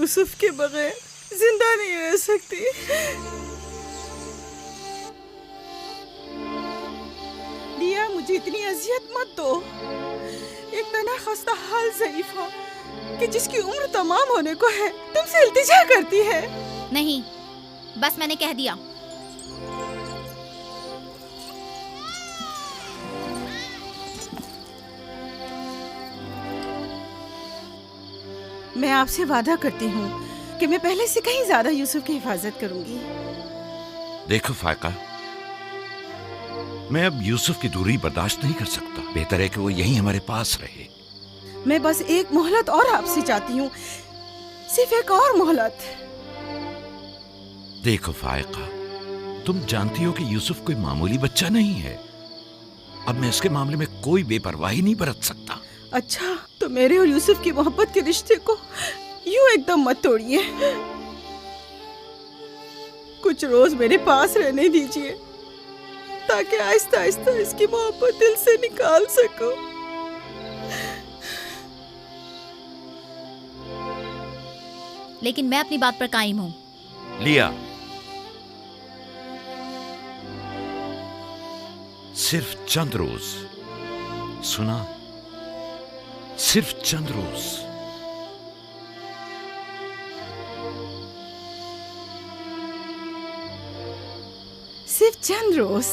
यूसुफ के बगैर जिंदा नहीं रह सकती। लिया, मुझे इतनी अजियत मत दो। एक तना खस्ता हाल ज़रीफ़ा कि जिसकी उम्र तमाम होने को है तुमसे इल्तिजा करती है। नहीं, बस मैंने कह दिया। मैं आपसे वादा करती हूँ कि मैं पहले से कहीं ज्यादा यूसुफ की हिफाजत करूंगी। देखो फायका, मैं अब यूसुफ की दूरी बर्दाश्त नहीं कर सकता। बेहतर है कि वो यहीं हमारे पास रहे। मैं बस एक मोहलत और आपसे चाहती हूँ, सिर्फ एक और मोहलत। देखो फायका, तुम जानती हो कि यूसुफ कोई मामूली बच्चा नहीं है। अब मैं इसके मामले में कोई बेपरवाही नहीं बरत सकता। अच्छा, तो मेरे और यूसुफ की मोहब्बत के रिश्ते को यूं एकदम मत तोड़िए। कुछ रोज मेरे पास रहने दीजिए ताकि आहिस्ता आहिस्ता इसकी मोहब्बत दिल से निकाल सकूं। लेकिन मैं अपनी बात पर कायम हूँ। लिया, सिर्फ चंद रोज, सुना, सिर्फ चंद रोज। सिर्फ चंद रोज।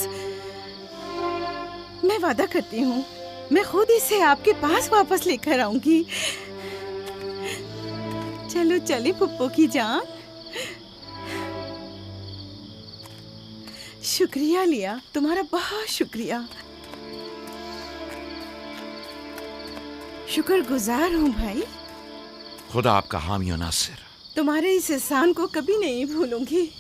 मैं वादा करती हूँ, मैं खुद इसे आपके पास वापस लेकर आऊंगी। चलो चले पुप्पो की जान। शुक्रिया लिया, तुम्हारा बहुत शुक्रिया। शुक्रगुजार हूँ भाई। खुदा आपका हामी और नासिर। तुम्हारे इस एहसान को कभी नहीं भूलूंगी।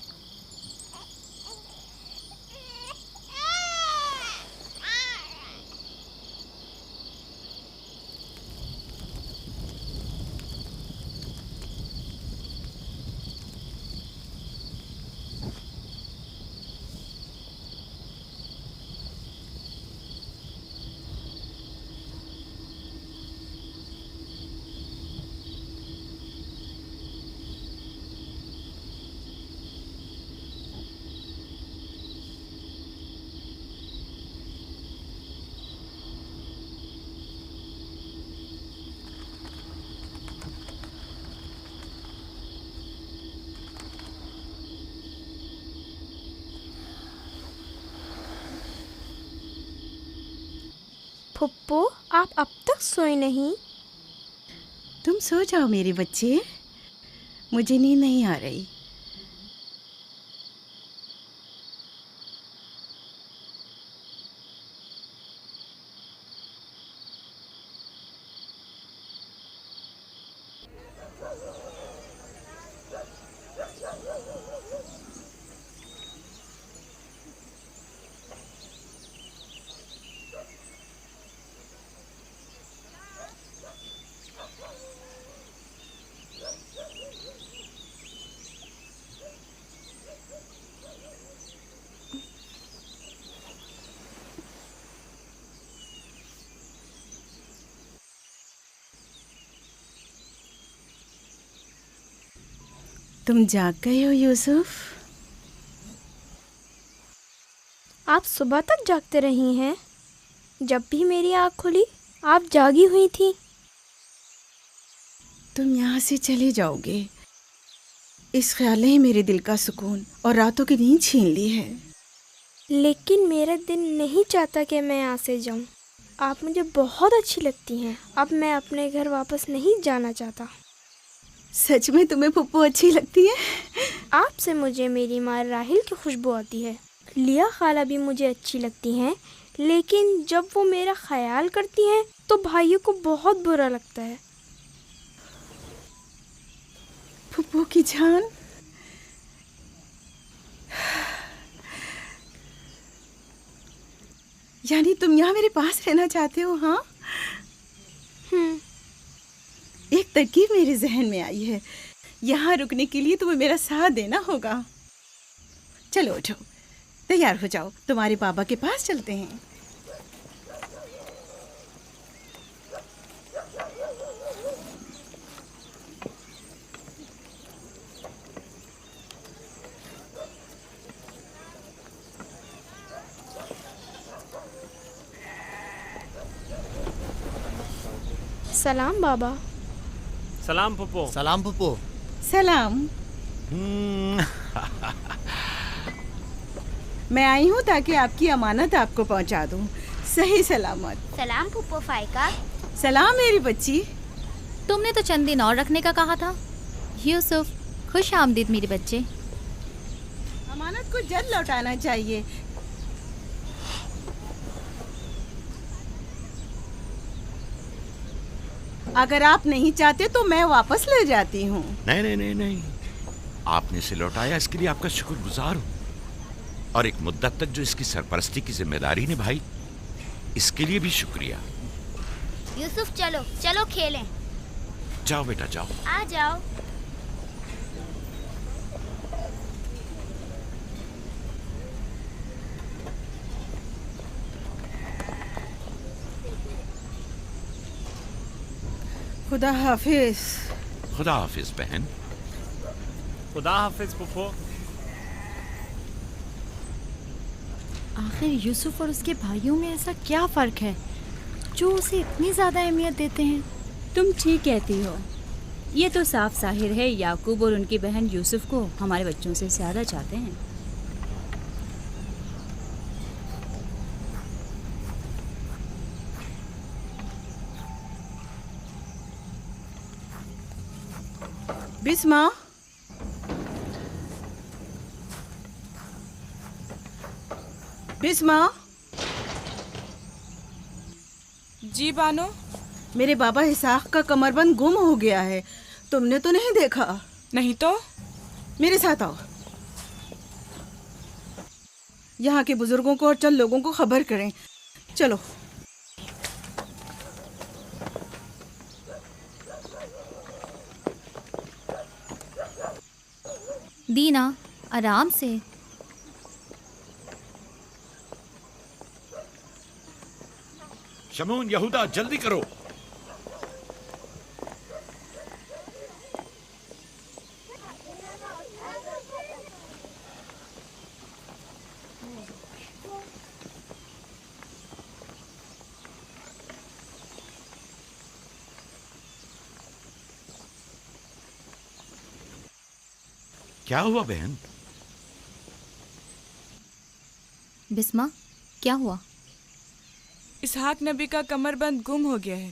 फुप्पो, आप अब तक सोए नहीं? तुम सो जाओ मेरे बच्चे, मुझे नींद नहीं आ रही। तुम जाग गए हो यूसुफ? आप सुबह तक जागते रही हैं? जब भी मेरी आँख खुली आप जागी हुई थी। तुम यहाँ से चले जाओगे, इस ख्याल ने ही मेरे दिल का सुकून और रातों की नींद छीन ली है। लेकिन मेरा दिल नहीं चाहता कि मैं यहाँ से जाऊँ। आप मुझे बहुत अच्छी लगती हैं। अब मैं अपने घर वापस नहीं जाना चाहता। सच में तुम्हें पुप्पो अच्छी लगती है? आपसे मुझे मेरी माँ राहिल की खुशबू आती है। लिया खाला भी मुझे अच्छी लगती हैं, लेकिन जब वो मेरा ख्याल करती हैं तो भाइयों को बहुत बुरा लगता है। पुप्पो की जान, यानी तुम यहाँ मेरे पास रहना चाहते हो? हाँ, एक तरकीब मेरे जहन में आई है। यहाँ रुकने के लिए तुम्हें मेरा साथ देना होगा। चलो उठो, तैयार हो जाओ, तुम्हारे पापा के पास चलते हैं। सलाम बाबा। सलाम पप्पो। सलाम पप्पू। सलाम। मैं आई हूँ ताकि आपकी अमानत आपको पहुँचा दूँ सही सलामत। सलाम पुप्पो फाइका। सलाम मेरी बच्ची। तुमने तो चंद दिन और रखने का कहा था। यूसुफ, खुश आमदीद मेरे बच्चे। अमानत को जल्द लौटाना चाहिए। अगर आप नहीं चाहते तो मैं वापस ले जाती हूँ। नहीं नहीं नहीं नहीं, आपने इसे लौटाया इसके लिए आपका शुक्रगुजार हूँ, और एक मुद्दत तक जो इसकी सरपरस्ती की जिम्मेदारी निभाई इसके लिए भी शुक्रिया। यूसुफ चलो चलो खेलें। जाओ बेटा जाओ। आ जाओ। खुदा हाफिज। खुदा हाफिज बहन। खुदा हाफिज पप्पो। आखिर यूसुफ और उसके भाइयों में ऐसा क्या फ़र्क है जो उसे इतनी ज़्यादा अहमियत देते हैं? तुम ठीक कहती हो। ये तो साफ जाहिर है याकूब और उनकी बहन यूसुफ को हमारे बच्चों से ज़्यादा चाहते हैं। बिस्मा, बिस्मा। जी बानो। मेरे बाबा इसाक का कमरबंद गुम हो गया है। तुमने तो नहीं देखा? नहीं तो। मेरे साथ आओ। यहाँ के बुजुर्गों को और चंद लोगों को खबर करें। चलो। दीना, आराम से। शमून, यहूदा, जल्दी करो। क्या हुआ बहन? बिस्मा, क्या हुआ? इसहाक नबी का कमरबंद गुम हो गया है।